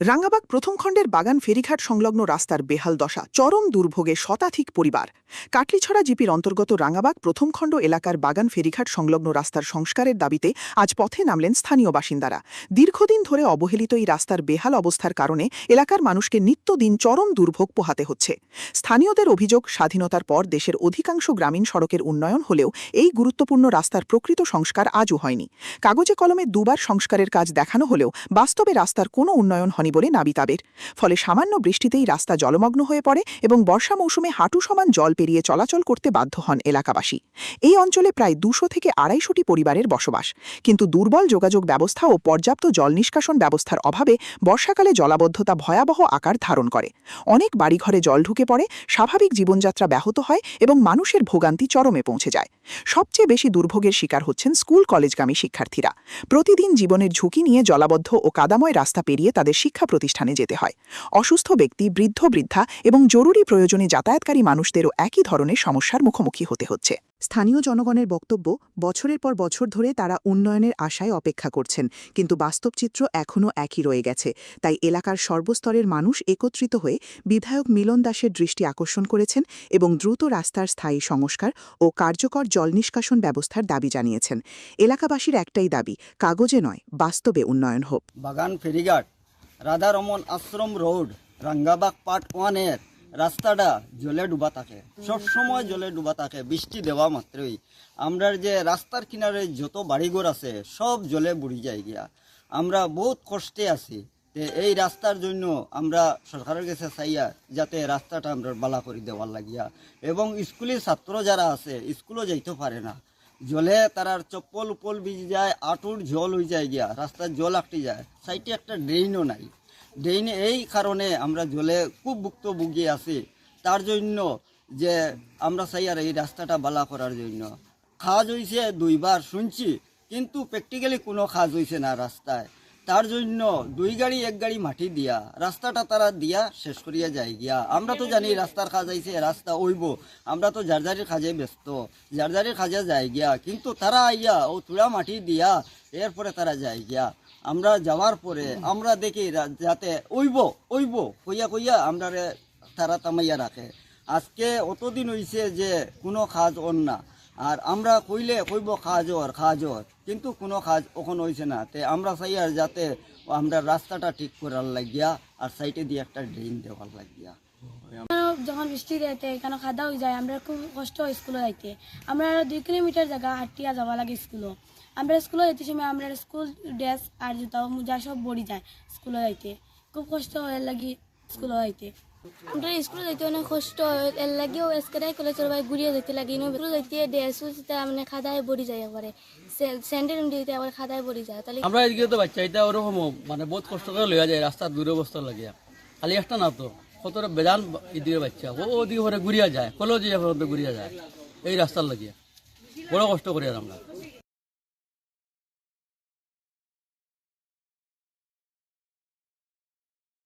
রাঙ্গাবাগ প্রথম খণ্ডের বাগান ফেরিঘাট সংলগ্ন রাস্তার বেহাল দশা, চরম দুর্ভোগে শতাধিক পরিবার। কাটলিছড়া জিপির অন্তর্গত রাঙ্গাবাগ প্রথম খণ্ড এলাকার বাগান ফেরিঘাট সংলগ্ন রাস্তার সংস্কারের দাবিতে আজ পথে নামলেন স্থানীয় বাসিন্দারা। দীর্ঘদিন ধরে অবহেলিত এই রাস্তার বেহাল অবস্থার কারণে এলাকার মানুষকে নিত্যদিন চরম দুর্ভোগ পোহাতে হচ্ছে। স্থানীয়দের অভিযোগ, স্বাধীনতার পর দেশের অধিকাংশ গ্রামীণ সড়কের উন্নয়ন হলেও এই গুরুত্বপূর্ণ রাস্তার প্রকৃত সংস্কার আজও হয়নি। কাগজে কলমে দুবার সংস্কারের কাজ দেখানো হলেও বাস্তবে রাস্তার কোনো উন্নয়ন হয়নি বলে দাবি তাদের। ফলে সামান্য বৃষ্টিতেই রাস্তা জলমগ্ন হয়ে পড়ে এবং বর্ষা মৌসুমে হাঁটু সমান জল পেরিয়ে চলাচল করতে বাধ্য হন এলাকাবাসী। এই অঞ্চলে প্রায় 200 থেকে 250টি পরিবারের বসবাস, কিন্তু দুর্বল যোগাযোগ ব্যবস্থা ও পর্যাপ্ত জল নিষ্কাশন ব্যবস্থার অভাবে বর্ষাকালে জলাবদ্ধতা ভয়াবহ আকার ধারণ করে। অনেক বাড়িঘরে জল ঢুকে পড়ে, স্বাভাবিক জীবনযাত্রা ব্যাহত হয় এবং মানুষের ভোগান্তি চরমে পৌঁছে যায়। সবচেয়ে বেশি দুর্ভোগের শিকার হচ্ছেন স্কুল কলেজগামী শিক্ষার্থীরা। প্রতিদিন জীবনের ঝুঁকি নিয়ে জলাবদ্ধ ও কাদাময় রাস্তা পেরিয়ে তাদের শিক্ষা প্রতিষ্ঠানে যেতে হয়। অসুস্থ ব্যক্তি, বৃদ্ধ বৃদ্ধা এবং জরুরি প্রয়োজনে যাতায়াতকারী মানুষদেরও একই ধরনের সমস্যার মুখোমুখি হতে হচ্ছে। স্থানীয় জনগণের বক্তব্য, বছরের পর বছর ধরে তারা উন্নয়নের আশায় অপেক্ষা করছেন, কিন্তু বাস্তব চিত্র এখনও একই রয়ে গেছে। তাই এলাকার সর্বস্তরের মানুষ একত্রিত হয়ে বিধায়ক মিলন দাসের দৃষ্টি আকর্ষণ করেছেন এবং দ্রুত রাস্তার স্থায়ী সংস্কার ও কার্যকর জল নিষ্কাশন ব্যবস্থার দাবি জানিয়েছেন। এলাকাবাসীর একটাই দাবি, কাগজে নয়, বাস্তবে উন্নয়ন হোক। বাগান ফেরিঘাট রাধারমন আশ্রম রোড রাঙ্গাবাগ পার্ট 1-এর রাস্তাটা জলে ডুবা থাকে, সবসময় জলে ডুবা থাকে। বৃষ্টি দেওয়া মাত্রই আমরা যে রাস্তার কিনারে যত বাড়িঘর আছে সব জলে বুড়ি যায় গিয়া। আমরা বহুত কষ্টে আছি। এই রাস্তার জন্য আমরা সরকারের কাছে চাইয়া যাতে রাস্তাটা আমরা বালা করে দেওয়ার লাগিয়া, এবং স্কুলের ছাত্র যারা আছে স্কুলও যাইতে পারে না, জলে তারার চপ্পল উপল ভিজে যায়, আঁটুর জল হয়ে যায় গিয়া, রাস্তার জল আটকে যায়। সাইডে একটা ড্রেনও নাই। ড্রেনে এই কারণে আমরা জলে খুব ভুক্তভোগী আছি। তার জন্য যে আমরা চাই আর এই রাস্তাটা বালা করার জন্য। কাজ হয়েছে 2বার শুনছি, কিন্তু প্র্যাকটিক্যালি কোনো কাজ হয়েছে না রাস্তায়। তার জন্য 2 গাড়ি 1 গাড়ি মাটি দিয়া রাস্তাটা তারা দিয়া শেষ করিয়া যায় গিয়া। আমরা তো জানি রাস্তার কাজ আইছে, রাস্তা ওইব, আমরা তো জারজারির কাজে ব্যস্ত, জারজারির কাজে যায় গিয়া, কিন্তু তারা আইয়া ও তুলা মাটি দিয়া এরপরে তারা যায় গিয়া। আমরা যাওয়ার পরে আমরা দেখি যাতে ওইব ওইব কইয়া কইয়া আমরা তারা তামাইয়া রাখে। আজকে অতদিন হইছে যে কোনো কাজ ওর না, আর আমরা কইলে কইব কাজর, কিন্তু কোনো কাজ ওখান হয়েছে না। তে আমরা চাই আর যাতে আমরা রাস্তাটা ঠিক করার লাগিয়া আর সাইডে দিয়ে একটা ড্রেন দেওয়ার লাগিয়া। যখন বৃষ্টি দেয়তে এখানে খাদা হয়ে যায়, আমরা খুব কষ্ট হয় স্কুলে যাইতে। আমরা 2 কিলোমিটার জায়গা হাঁটিয়া যাওয়া লাগে স্কুলও। আমরা স্কুলে যাইতে সময় আমরা স্কুল ড্রেস আর জুতা মোজা সব বড়ি যায় স্কুলে যাইতে, খুব কষ্ট হয় লাগি স্কুলে যাইতে। আমরা স্কুলে যাইতে অনেক কষ্ট হয়, এর লাগেও এসকেরাই কলেজের ভাই ঘুরিয়ে যেতে লাগে। স্কুলে যাইতে ড্রেস মানে খাদায় বড়ি যায়, একবারে স্যান্ডেল দিতে আবার খাদায় বড়ি যায়। তাহলে আমরা এদিকে তো বাচ্চা এটা ওরকম মানে বহুত কষ্ট করে লইয়া যায় রাস্তার দূরে অবস্থা লাগিয়া। খালি একটা না তো কতটা বেজান এদিকে বাচ্চা ওদিকে ঘুরিয়া যায়, কলেজে ঘুরিয়া যায় এই রাস্তার লাগিয়া। বড় কষ্ট করি আর আমরা।